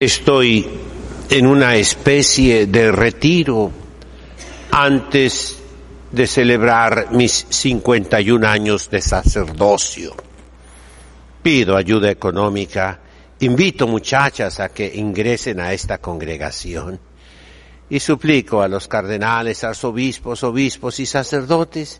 Estoy en una especie de retiro antes de celebrar mis 51 años de sacerdocio. Pido ayuda económica, invito muchachas a que ingresen a esta congregación y suplico a los cardenales, arzobispos, obispos y sacerdotes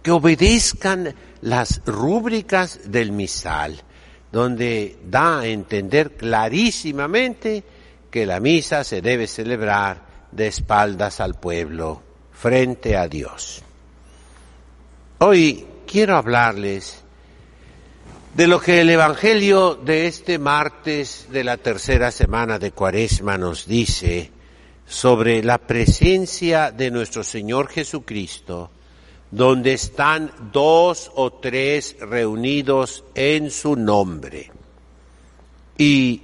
que obedezcan las rúbricas del misal, donde da a entender clarísimamente que la misa se debe celebrar de espaldas al pueblo, frente a Dios. Hoy quiero hablarles de lo que el Evangelio de este martes de la tercera semana de Cuaresma nos dice sobre la presencia de nuestro Señor Jesucristo, donde están 2 o 3 reunidos en su nombre. Y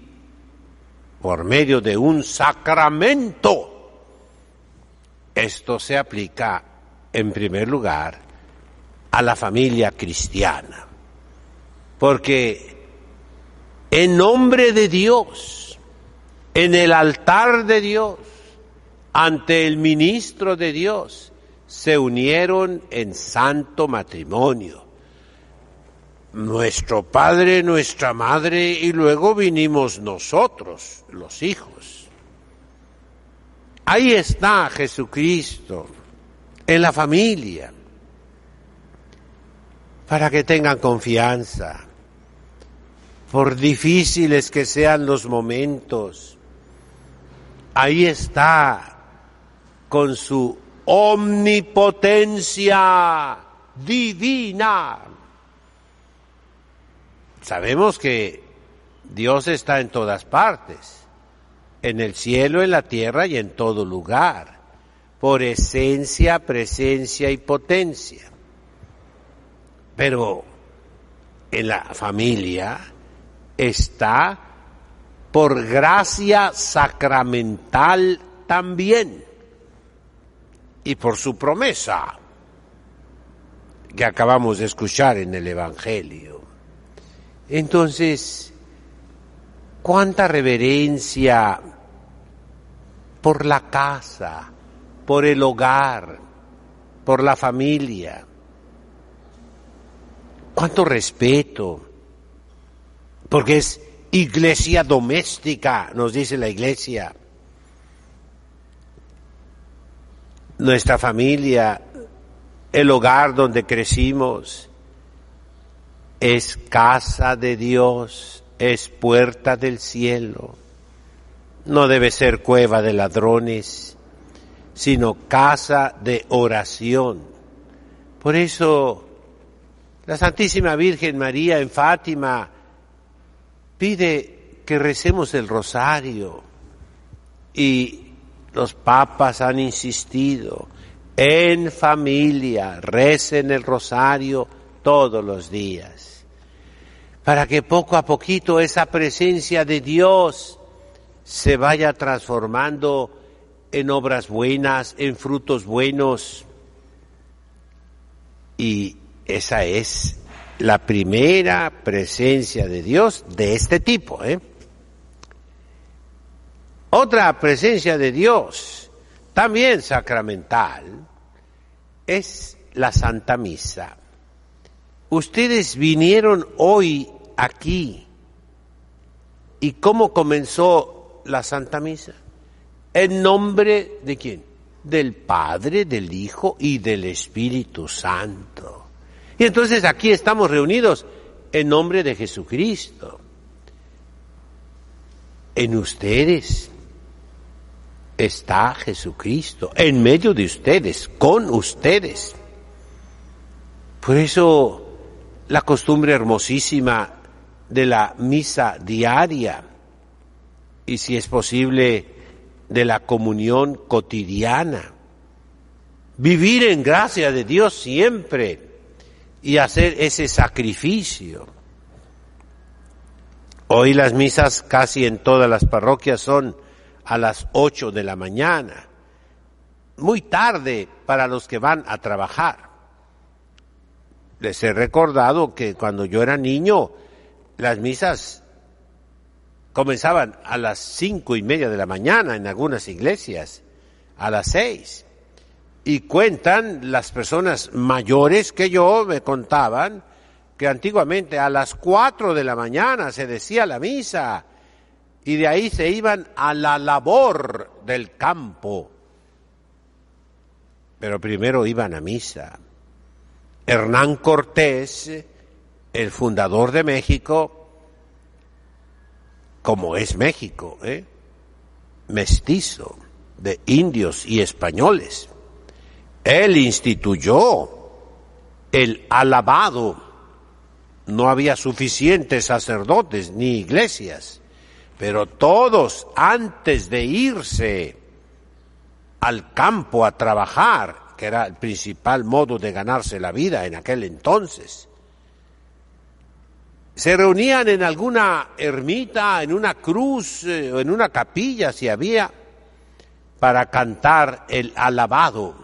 por medio de un sacramento, esto se aplica en primer lugar a la familia cristiana. Porque en nombre de Dios, en el altar de Dios, ante el ministro de Dios, se unieron en santo matrimonio. Nuestro padre, nuestra madre, y luego vinimos nosotros, los hijos. Ahí está Jesucristo, en la familia, para que tengan confianza, por difíciles que sean los momentos. Ahí está con su omnipotencia divina. Sabemos que Dios está en todas partes, en el cielo, en la tierra y en todo lugar, por esencia, presencia y potencia. Pero en la familia está por gracia sacramental también, y por su promesa que acabamos de escuchar en el Evangelio. Entonces, cuánta reverencia por la casa, por el hogar, por la familia. Cuánto respeto, porque es iglesia doméstica, nos dice la iglesia. Nuestra familia, el hogar donde crecimos, es casa de Dios, es puerta del cielo. No debe ser cueva de ladrones, sino casa de oración. Por eso, la Santísima Virgen María en Fátima pide que recemos el rosario, y los papas han insistido, en familia, recen el rosario todos los días, para que poco a poquito esa presencia de Dios se vaya transformando en obras buenas, en frutos buenos. Y esa es la primera presencia de Dios de este tipo, Otra presencia de Dios, también sacramental, es la Santa Misa. Ustedes vinieron hoy aquí, ¿y cómo comenzó la Santa Misa? ¿En nombre de quién? Del Padre, del Hijo y del Espíritu Santo. Y entonces aquí estamos reunidos en nombre de Jesucristo. En ustedes está Jesucristo, en medio de ustedes, con ustedes. Por eso la costumbre hermosísima de la misa diaria, y si es posible, de la comunión cotidiana. Vivir en gracia de Dios siempre y hacer ese sacrificio. Hoy las misas casi en todas las parroquias son a las 8 de la mañana, muy tarde para los que van a trabajar. Les he recordado que cuando yo era niño, las misas comenzaban a las 5:30 de la mañana en algunas iglesias, a las 6. Y cuentan las personas mayores que yo, me contaban que antiguamente a las 4 de la mañana se decía la misa y de ahí se iban a la labor del campo. Pero primero iban a misa. Hernán Cortés, el fundador de México, como es México, mestizo de indios y españoles, él instituyó el alabado. No había suficientes sacerdotes ni iglesias, pero todos antes de irse al campo a trabajar, que era el principal modo de ganarse la vida en aquel entonces, se reunían en alguna ermita, en una cruz o en una capilla si había, para cantar el alabado.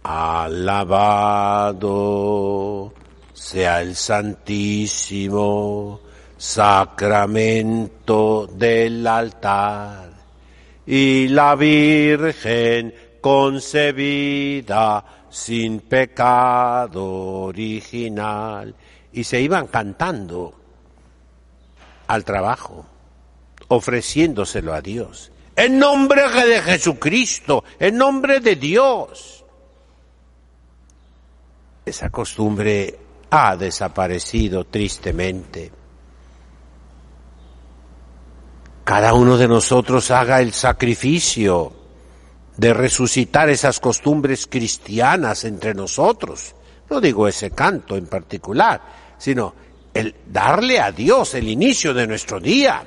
Alabado sea el santísimo sacramento del altar y la Virgen concebida sin pecado original. Y se iban cantando al trabajo, ofreciéndoselo a Dios. En nombre de Jesucristo, en nombre de Dios. Esa costumbre ha desaparecido tristemente. Cada uno de nosotros haga el sacrificio de resucitar esas costumbres cristianas entre nosotros. No digo ese canto en particular, sino el darle a Dios el inicio de nuestro día,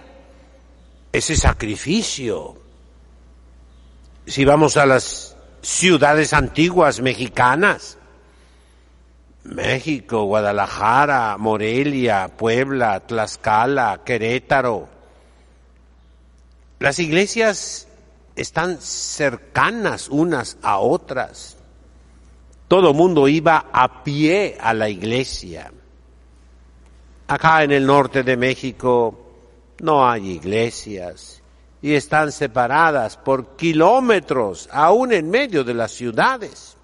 ese sacrificio. Si vamos a las ciudades antiguas mexicanas, México, Guadalajara, Morelia, Puebla, Tlaxcala, Querétaro, las iglesias están cercanas unas a otras. Todo mundo iba a pie a la iglesia. Acá en el norte de México no hay iglesias y están separadas por kilómetros, aún en medio de las ciudades.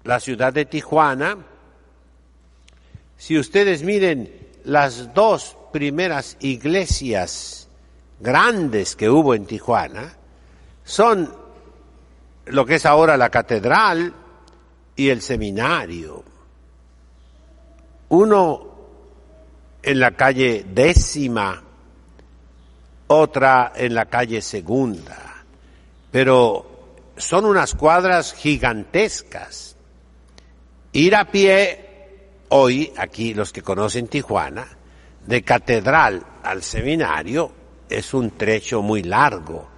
La ciudad de Tijuana, si ustedes miren las dos primeras iglesias grandes que hubo en Tijuana, son lo que es ahora la catedral y el seminario. Uno en la calle 10ª, otra en la calle 2ª, pero son unas cuadras gigantescas. Ir a pie, hoy, aquí los que conocen Tijuana, de catedral al seminario, es un trecho muy largo.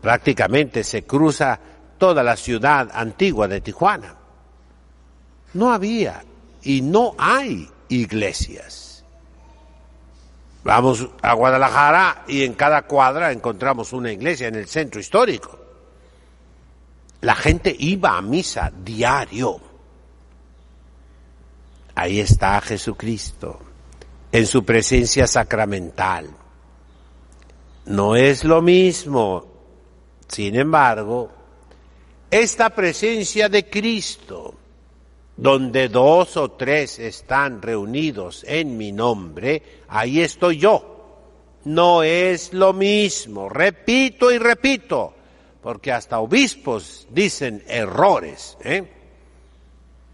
Prácticamente se cruza toda la ciudad antigua de Tijuana. No había y no hay iglesias. Vamos a Guadalajara y en cada cuadra encontramos una iglesia en el centro histórico. La gente iba a misa diario. Ahí está Jesucristo, en su presencia sacramental. No es lo mismo, sin embargo, esta presencia de Cristo, donde 2 o 3 están reunidos en mi nombre, ahí estoy yo. No es lo mismo, repito y repito, porque hasta obispos dicen errores,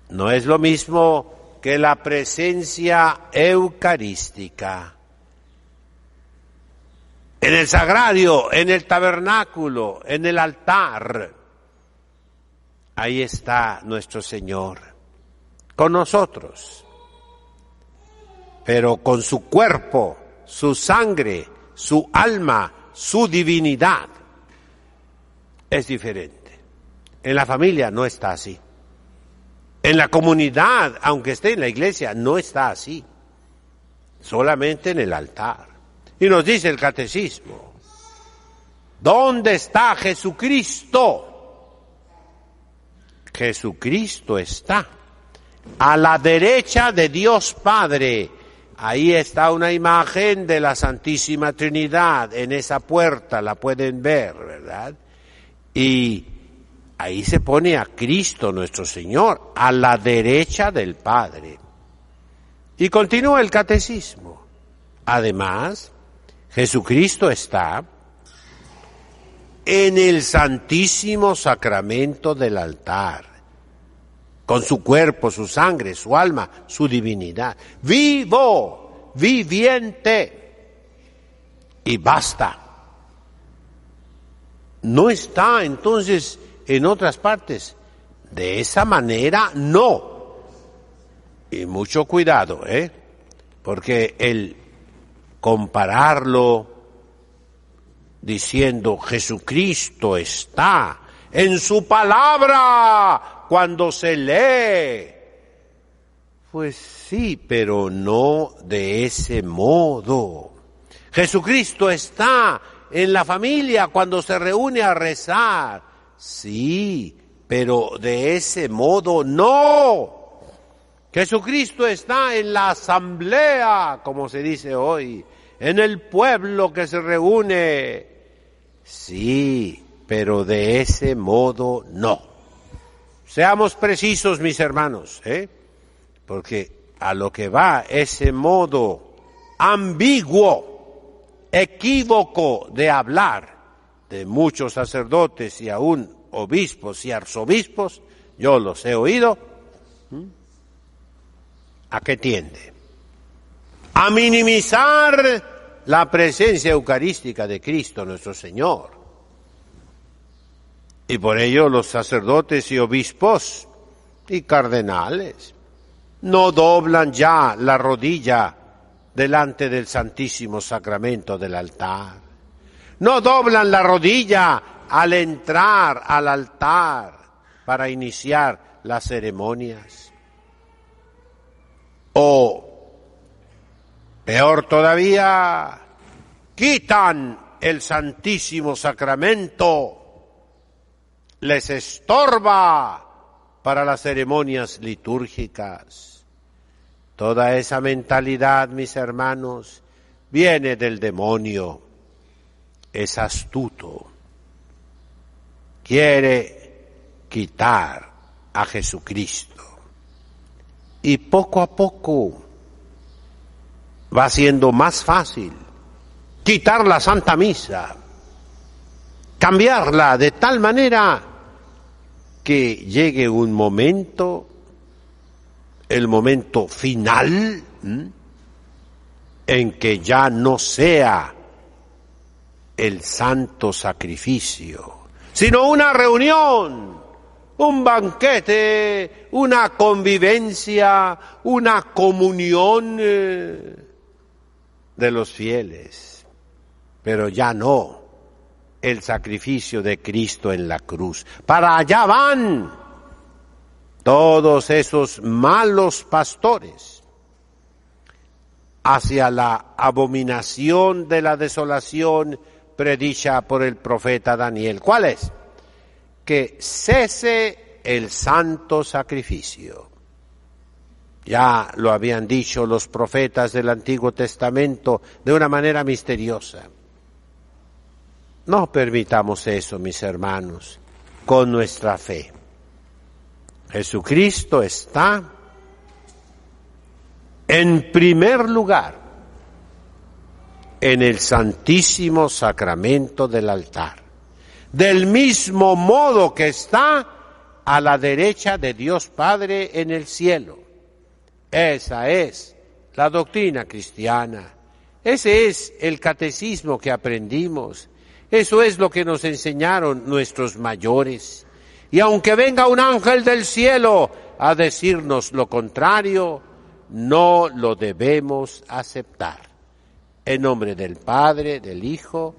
No es lo mismo que la presencia eucarística. En el sagrario, en el tabernáculo, en el altar, ahí está nuestro Señor, con nosotros, pero con su cuerpo, su sangre, su alma, su divinidad. Es diferente. En la familia no está así. En la comunidad, aunque esté en la iglesia, no está así. Solamente en el altar. Y nos dice el catecismo, ¿dónde está Jesucristo? Jesucristo está a la derecha de Dios Padre, Ahí está una imagen de la Santísima Trinidad, en esa puerta la pueden ver, ¿verdad? Y ahí se pone a Cristo nuestro Señor, a la derecha del Padre. Y continúa el catecismo. Además, Jesucristo está en el Santísimo Sacramento del altar, con su cuerpo, su sangre, su alma, su divinidad. Vivo, viviente. Y basta. No está entonces en otras partes. De esa manera no. Y mucho cuidado, porque el compararlo diciendo Jesucristo está en su palabra cuando se lee. Pues sí, pero no de ese modo. Jesucristo está en la familia cuando se reúne a rezar. Sí, pero de ese modo no. Jesucristo está en la asamblea, como se dice hoy, en el pueblo que se reúne. Sí, pero de ese modo no. Seamos precisos, mis hermanos, porque a lo que va ese modo ambiguo, equívoco de hablar de muchos sacerdotes y aún obispos y arzobispos, yo los he oído. ¿A qué tiende? A minimizar la presencia eucarística de Cristo nuestro Señor. Y por ello los sacerdotes y obispos y cardenales no doblan ya la rodilla delante del Santísimo Sacramento del altar. No doblan la rodilla al entrar al altar para iniciar las ceremonias. O, peor todavía, quitan el Santísimo Sacramento, les estorba para las ceremonias litúrgicas. Toda esa mentalidad, mis hermanos, viene del demonio. Es astuto. Quiere quitar a Jesucristo. Y poco a poco va siendo más fácil quitar la Santa Misa, cambiarla de tal manera que llegue un momento, el momento final, en que ya no sea el santo sacrificio, sino una reunión, un banquete, una convivencia, una comunión de los fieles, pero ya no el sacrificio de Cristo en la cruz. Para allá van todos esos malos pastores, hacia la abominación de la desolación predicha por el profeta Daniel. ¿Cuál es? Que cese el santo sacrificio. Ya lo habían dicho los profetas del Antiguo Testamento de una manera misteriosa. No permitamos eso, mis hermanos, con nuestra fe. Jesucristo está en primer lugar en el Santísimo Sacramento del altar, del mismo modo que está a la derecha de Dios Padre en el cielo. Esa es la doctrina cristiana, ese es el catecismo que aprendimos, eso es lo que nos enseñaron nuestros mayores. Y aunque venga un ángel del cielo a decirnos lo contrario, no lo debemos aceptar. En nombre del Padre, del Hijo